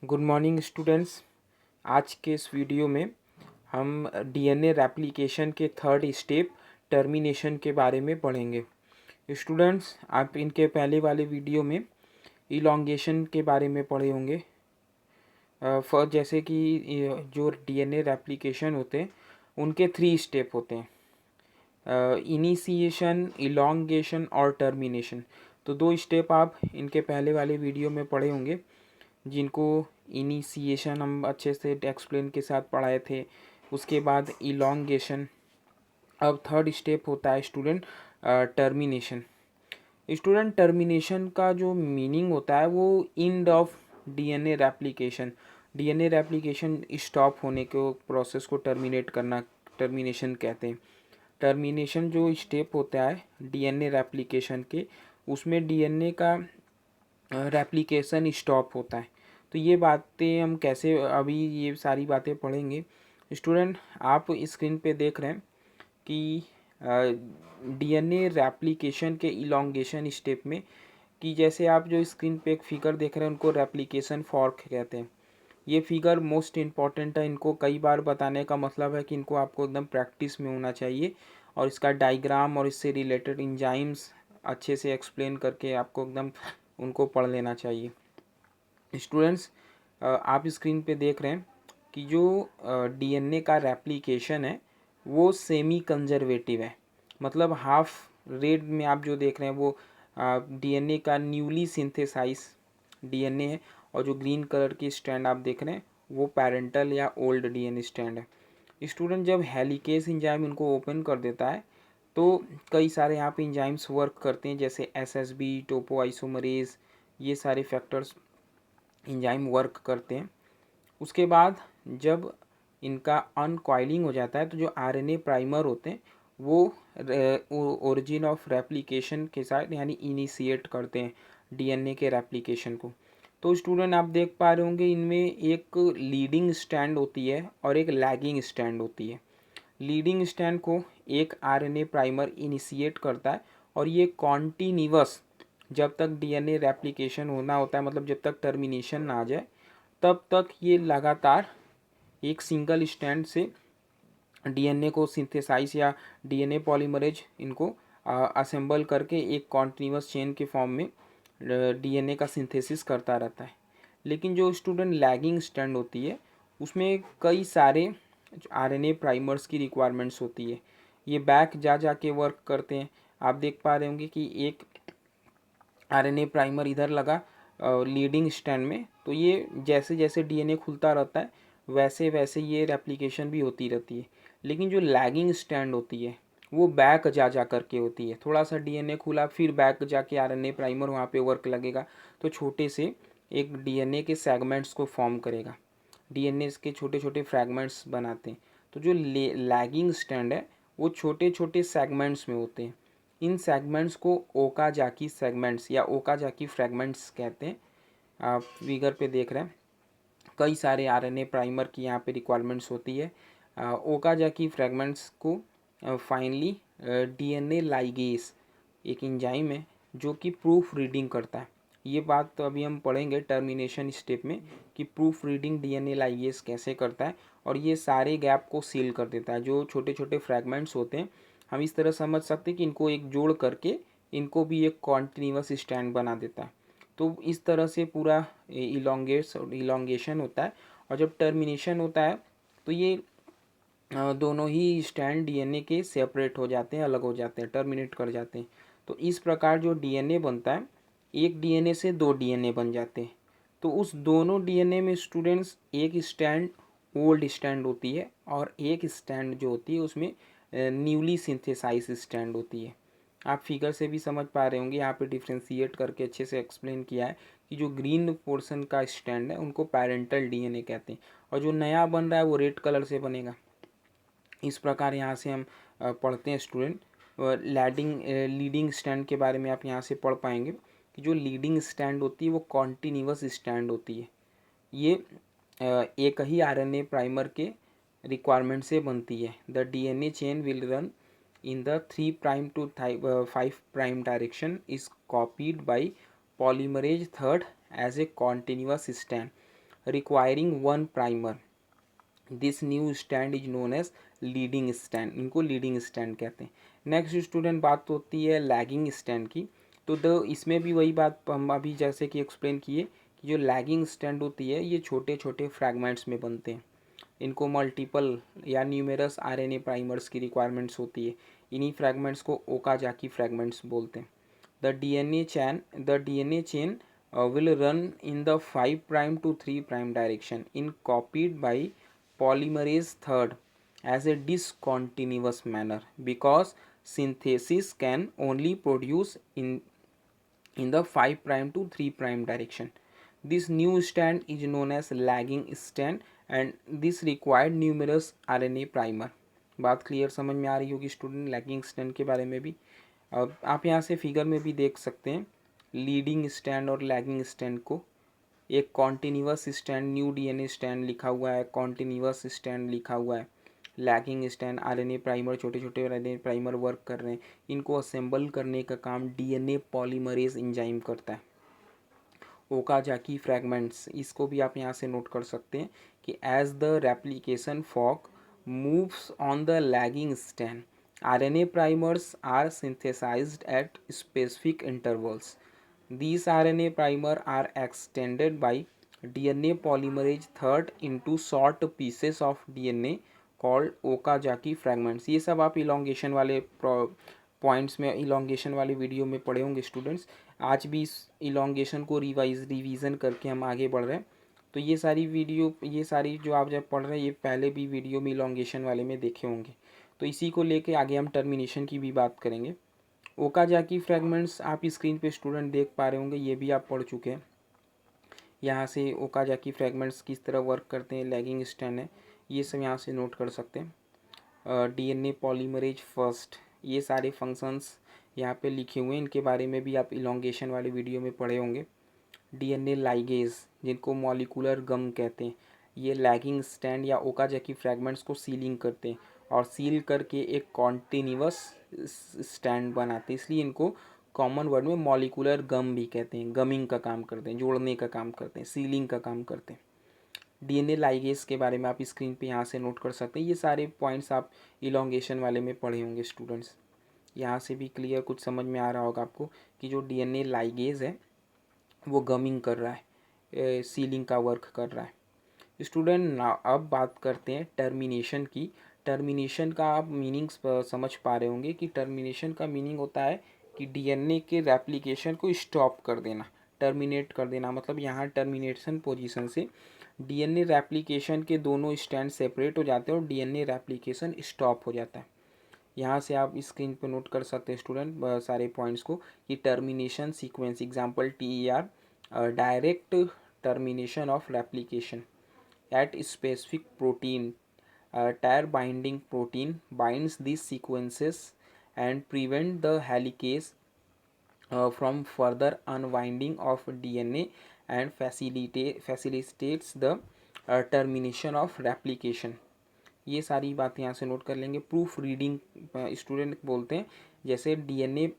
Good morning students. आज के इस वीडियो में हम डीएनए रेप्लिकेशन के थर्ड स्टेप टर्मिनेशन के बारे में पढ़ेंगे। स्टूडेंट्स, आप इनके पहले वाले वीडियो में इलॉन्गेशन के बारे में पढ़े होंगे। जैसे कि जो डीएनए रेप्लिकेशन होते हैं उनके 3 स्टेप होते हैं, इनिशिएशन, इलॉन्गेशन और टर्मिनेशन। तो 2 स्टेप आप इनके पहले वाले वीडियो में पढ़े होंगे, जिनको इनिशिएशन हम अच्छे से एक्सप्लेन के साथ पढ़ाए थे। उसके बाद इलॉन्गेशन। अब थर्ड स्टेप होता है स्टूडेंट टर्मिनेशन। स्टूडेंट, टर्मिनेशन का जो मीनिंग होता है वो end of DNA replication. DNA replication stop होने के प्रोसेस को टर्मिनेट करना टर्मिनेशन कहते हैं। टर्मिनेशन जो स्टेप होता है डीएनए रेप्लिकेशन के, उसमें डीएनए का रेप्लिकेशन स्टॉप होता है। तो ये बातें हम कैसे, अभी ये सारी बातें पढ़ेंगे। स्टूडेंट, आप स्क्रीन पे देख रहे हैं कि डीएनए रेप्लिकेशन के इलॉन्गेशन स्टेप में, कि जैसे आप जो स्क्रीन पे एक फिगर देख रहे हैं उनको रेप्लिकेशन फॉर्क कहते हैं। ये फिगर मोस्ट इम्पॉर्टेंट है। इनको कई बार बताने का मतलब है कि इनको आपको एकदम प्रैक्टिस में होना चाहिए, और इसका डायग्राम और इससे रिलेटेड इंजाइम्स अच्छे से एक्सप्लेन करके आपको एकदम उनको पढ़ लेना चाहिए। स्टूडेंट्स, आप स्क्रीन पे देख रहे हैं कि जो डीएनए का रेप्लिकेशन है वो सेमी कंजर्वेटिव है। मतलब हाफ रेड में आप जो देख रहे हैं वो डीएनए का न्यूली सिंथेसाइज डीएनए है, और जो ग्रीन कलर की स्ट्रैंड आप देख रहे हैं वो पेरेंटल या ओल्ड डीएनए स्ट्रैंड है। स्टूडेंट, जब हेलिकेज एंजाइम इनको ओपन कर देता है तो कई सारे यहाँ पे एंजाइम्स वर्क करते हैं, जैसे एसएसबी, टोपोआइसोमरेज, ये सारे फैक्टर्स एंजाइम वर्क करते हैं। उसके बाद जब इनका अनकॉइलिंग हो जाता है तो जो आरएनए प्राइमर होते हैं वो ओरिजिन ऑफ रेप्लिकेशन के साथ यानी इनिशिएट करते हैं डीएनए के रेप्लिकेशन को। तो स्टूडेंट, आप देख पा रहे होंगे इनमें एक लीडिंग स्ट्रैंड होती है और एक लैगिंग स्ट्रैंड होती है। लीडिंग स्ट्रैंड को एक आरएनए प्राइमर इनिशिएट करता है, और ये कॉन्टिन्यूअस जब तक डीएनए रेप्लिकेशन होना होता है, मतलब जब तक टर्मिनेशन ना आ जाए तब तक ये लगातार एक सिंगल स्ट्रैंड से डीएनए को सिंथेसाइज या डीएनए पॉलीमरेज इनको असेंबल करके एक कॉन्टिन्यूअस चेन के फॉर्म में डीएनए का सिंथेसिस करता रहता है। लेकिन जो स्टूडेंट लैगिंग स्ट्रैंड होती है उसमें कई सारे आरएनए प्राइमर्स की रिक्वायरमेंट्स होती है। ये बैक जा जा के वर्क करते हैं। आप देख पा रहे होंगे कि एक आरएनए प्राइमर इधर लगा लीडिंग स्ट्रैंड में, तो ये जैसे जैसे डीएनए खुलता रहता है वैसे वैसे ये रेप्लिकेशन भी होती रहती है। लेकिन जो लैगिंग स्ट्रैंड होती है वो बैक जा जा करके होती है। थोड़ा सा डीएनए खुला, फिर बैक जाके आरएनए प्राइमर वहाँ पे वर्क लगेगा, तो छोटे से एक डीएनए के सेगमेंट्स को फॉर्म करेगा। डीएनए के छोटे छोटे फ्रैगमेंट्स बनाते हैं। तो जो लैगिंग स्ट्रैंड है वो छोटे छोटे सेगमेंट्स में होते हैं। इन सेगमेंट्स को ओकाजाकी सेगमेंट्स या ओकाजाकी फ्रैगमेंट्स कहते हैं। आप फिगर पे देख रहे हैं कई सारे आरएनए प्राइमर की यहाँ पे रिक्वायरमेंट्स होती है। ओकाजाकी फ्रैगमेंट्स को फाइनली डीएनए लाइगेस एक एंजाइम है जो कि प्रूफ रीडिंग करता है। ये बात तो अभी हम पढ़ेंगे टर्मिनेशन स्टेप में कि प्रूफ रीडिंग डीएनए लाइगेस कैसे करता है, और ये सारे गैप को सील कर देता है। जो छोटे छोटे फ्रैगमेंट्स होते हैं हम इस तरह समझ सकते हैं कि इनको एक जोड़ करके इनको भी एक कॉन्टिन्यूअस स्टैंड बना देता है। तो इस तरह से पूरा इलोंगेशन होता है। और जब टर्मिनेशन होता है तो ये दोनों ही स्टैंड डीएनए के सेपरेट हो जाते हैं, अलग हो जाते हैं, टर्मिनेट कर जाते हैं। तो इस प्रकार जो डीएनए बनता है, एक डीएनए से 2 डीएनए बन जाते हैं। तो उस दोनों डीएनए में स्टूडेंट्स एक स्टैंड ओल्ड स्टैंड होती है, और एक स्टैंड जो होती है उसमें न्यूली सिंथेसाइज स्टैंड होती है। आप फिगर से भी समझ पा रहे होंगे, यहाँ पे डिफ्रेंशिएट करके अच्छे से एक्सप्लेन किया है कि जो ग्रीन पोर्शन का स्टैंड है उनको पेरेंटल डीएनए कहते हैं, और जो नया बन रहा है वो रेड कलर से बनेगा। इस प्रकार यहाँ से हम पढ़ते हैं स्टूडेंट। लीडिंग स्टैंड के बारे में आप यहाँ से पढ़ पाएंगे कि जो लीडिंग स्टैंड होती है वो कॉन्टिन्यूअस स्टैंड होती है। ये एक ही आरएनए प्राइमर के रिक्वायरमेंट से बनती है। The DNA chain will run in the 3 prime to 5 prime direction is copied by polymerase third as a continuous strand। Requiring one primer. This new strand is known as leading strand, इनको leading strand कहते हैं। Next student बात होती है lagging stand की। तो इसमें भी वही बात हम अभी जैसे कि एक्सप्लेन किए कि जो लैगिंग स्टैंड होती है ये छोटे छोटे फ्रैगमेंट्स में बनते हैं। इनको मल्टीपल या न्यूमेरस आरएनए प्राइमर्स की रिक्वायरमेंट्स होती है। इन्हीं फ्रैगमेंट्स को ओकाजाकी फ्रैगमेंट्स बोलते हैं। The DNA chain will run in the 5' to 3' direction in copied by polymerase third as a discontinuous manner because synthesis can only produce in the 5' to 3' direction. This new strand is known as lagging strand and this required numerous RNA primer. बात clear समझ में आ रही होगी student lagging stand के बारे में भी। अब आप यहाँ से फिगर में भी देख सकते हैं लीडिंग स्टैंड और लैगिंग स्टैंड को। एक continuous stand new DNA stand लिखा हुआ है, कॉन्टिन्यूअस स्टैंड लिखा हुआ है, लैगिंग स्टैंड आरएनए प्राइमर, छोटे छोटे आरएनए प्राइमर वर्क कर रहे हैं। इनको असेंबल करने का काम डीएनए पॉलीमरेज एंजाइम करता है। ओकाजाकी फ्रैगमेंट्स, इसको भी आप यहाँ से नोट कर सकते हैं कि as the replication fork moves on the lagging strand RNA primers are synthesized at specific intervals. These RNA primer are extended by DNA polymerase third into short pieces of DNA called Okazaki fragments. ये सब आप elongation वाले points में, elongation वाले video में पढ़े होंगे students. आज भी इस इलोंगेशन को रिवीजन करके हम आगे बढ़ रहे हैं। तो ये सारी जो आप जब पढ़ रहे हैं ये पहले भी वीडियो में इलोंगेशन वाले में देखे होंगे। तो इसी को लेके आगे हम टर्मिनेशन की भी बात करेंगे। ओकाजाकी फ्रैगमेंट्स आप स्क्रीन पे स्टूडेंट देख पा रहे होंगे, ये भी आप पढ़ चुके हैं। यहाँ से ओकाजाकी फ्रैगमेंट्स किस तरह वर्क करते हैं, लैगिंग स्टैंड है, ये सब यहाँ से नोट कर सकते हैं। डीएनए पॉलीमरेज फर्स्ट, ये सारे फंक्शंस यहाँ पे लिखे हुए हैं, इनके बारे में भी आप इलोंगेशन वाले वीडियो में पढ़े होंगे। डीएनए लाइगेज, जिनको मॉलिकुलर गम कहते हैं, ये लैगिंग स्टैंड या ओकाजाकी फ्रैगमेंट्स को सीलिंग करते हैं और सील करके एक कॉन्टिन्यूअस स्टैंड बनाते हैं, इसलिए इनको कॉमन वर्ड में मॉलिकुलर गम भी कहते हैं। गमिंग का काम करते हैं, जोड़ने का काम करते हैं, सीलिंग का काम करते हैं। डीएनए लाइगेज के बारे में आप स्क्रीन पे यहाँ से नोट कर सकते हैं। ये सारे पॉइंट्स आप इलोंगेशन वाले में पढ़े होंगे स्टूडेंट्स। यहाँ से भी क्लियर कुछ समझ में आ रहा होगा आपको कि जो डीएनए लाइगेज है वो गमिंग कर रहा है, सीलिंग का वर्क कर रहा है। स्टूडेंट अब बात करते हैं टर्मिनेशन की। टर्मिनेशन का आप मीनिंग समझ पा रहे होंगे कि टर्मिनेशन का मीनिंग होता है कि डीएनए के रेप्लिकेशन को स्टॉप कर देना, टर्मिनेट कर देना। मतलब यहाँ टर्मिनेशन पोजीशन से डीएनए रेप्लिकेशन के दोनों स्टैंड सेपरेट हो जाते हैं और डीएनए रेप्लिकेशन स्टॉप हो जाता है। यहाँ से आप स्क्रीन पे नोट कर सकते हैं स्टूडेंट सारे पॉइंट्स को कि termination sequence, example TER, direct termination of replication at specific protein. Tire binding protein binds these sequences and prevent the helicase from further unwinding of DNA and facilitates the termination of replication. ये सारी बातें यहाँ से note कर लेंगे। Proof reading student बोलते हैं, जैसे डीएनए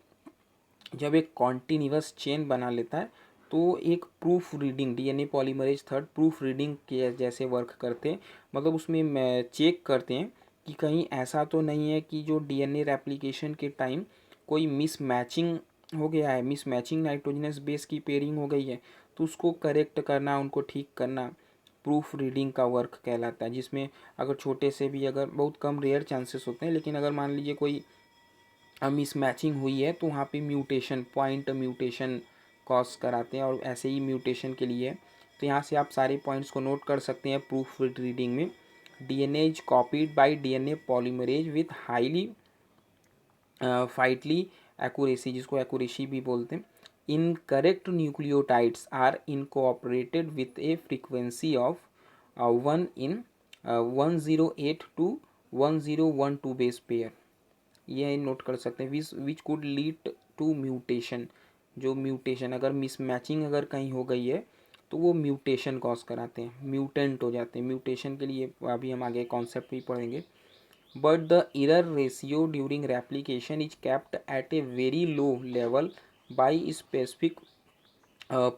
जब एक कॉन्टिन्यूअस चेन बना लेता है तो एक proof reading, DNA polymerase third proof reading के जैसे वर्क करते हैं। मतलब उसमें चेक करते हैं कि कहीं ऐसा तो नहीं है कि जो डीएनए रेप्लिकेशन के टाइम कोई मिसमैचिंग हो गया है, मिसमैचिंग नाइट्रोजनस बेस की पेयरिंग हो गई है, तो उसको करेक्ट करना, उनको ठीक करना प्रूफ रीडिंग का वर्क कहलाता है। जिसमें अगर छोटे से भी, अगर बहुत कम रेयर चांसेस होते हैं, लेकिन अगर मान लीजिए कोई मिसमैचिंग हुई है तो वहाँ पे म्यूटेशन, पॉइंट म्यूटेशन कॉज कराते हैं और ऐसे ही म्यूटेशन के लिए। तो यहाँ से आप सारे पॉइंट्स को नोट कर सकते हैं प्रूफ रीडिंग में। DNA is copied by DNA polymerase with highly fidelity accuracy, जिसको एक्यूरेसी भी बोलते हैं। Incorrect nucleotides are incorporated with a frequency of 108 to 1012 base pair. ये नोट कर सकते हैं। Which could lead to mutation, जो म्यूटेशन अगर मिसमैचिंग अगर कहीं हो गई है तो वो म्यूटेशन कॉज कराते हैं, म्यूटेंट हो जाते हैं। म्यूटेशन के लिए अभी हम आगे कॉन्सेप्ट भी पढ़ेंगे। But the error ratio during replication is kept at a very low level by specific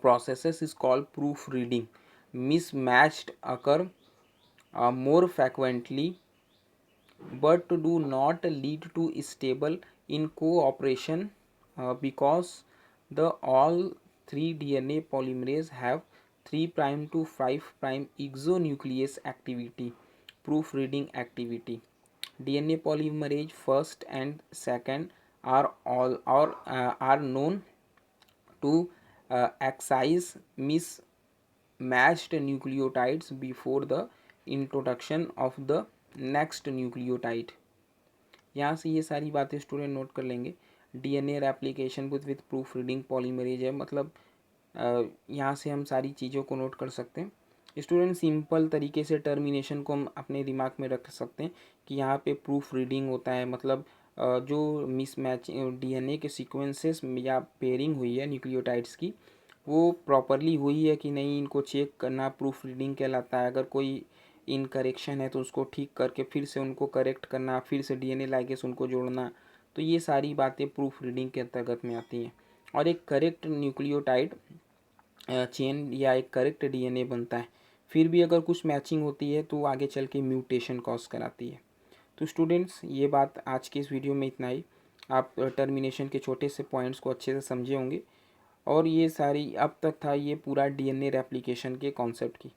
processes is called proof reading. mismatched occur more frequently but do not lead to stable in cooperation because the all three DNA polymerase have 3' to 5' exonuclease activity, proofreading activity. DNA polymerase first and second are known to excise mismatched nucleotides before the introduction of the next nucleotide. यहाँ से ये सारी बातें student note कर लेंगे। DNA replication with proof reading polymerase है, मतलब यहाँ से हम सारी चीज़ों को नोट कर सकते हैं। स्टूडेंट सिंपल तरीके से टर्मिनेशन को हम अपने दिमाग में रख सकते हैं कि यहाँ पे प्रूफ रीडिंग होता है, मतलब जो मिसमैच डीएनए के सीक्वेंसेस या पेयरिंग हुई है न्यूक्लियोटाइड्स की, वो प्रॉपरली हुई है कि नहीं, इनको चेक करना प्रूफ रीडिंग कहलाता है। अगर कोई इनकरेक्शन है तो उसको ठीक करके फिर से उनको करेक्ट करना, फिर से डीएनए लाइगेस उनको जोड़ना, तो ये सारी बातें प्रूफ रीडिंग के अंतर्गत में आती हैं। और एक करेक्ट न्यूक्लियोटाइड चेन या एक करेक्ट डीएनए बनता है, फिर भी अगर कुछ मैचिंग होती है तो आगे चल के म्यूटेशन कॉज कराती है। तो स्टूडेंट्स, ये बात आज के इस वीडियो में इतना ही। आप टर्मिनेशन के छोटे से पॉइंट्स को अच्छे से समझे होंगे, और ये सारी अब तक था ये पूरा डीएनए रेप्लिकेशन के कॉन्सेप्ट की।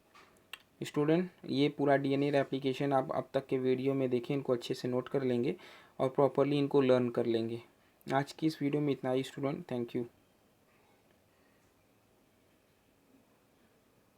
स्टूडेंट, ये पूरा डीएनए रेप्लिकेशन आप अब तक के वीडियो में देखें, इनको अच्छे से नोट कर लेंगे और प्रॉपरली इनको लर्न कर लेंगे। आज की इस वीडियो में इतना ही स्टूडेंट, थैंक यू।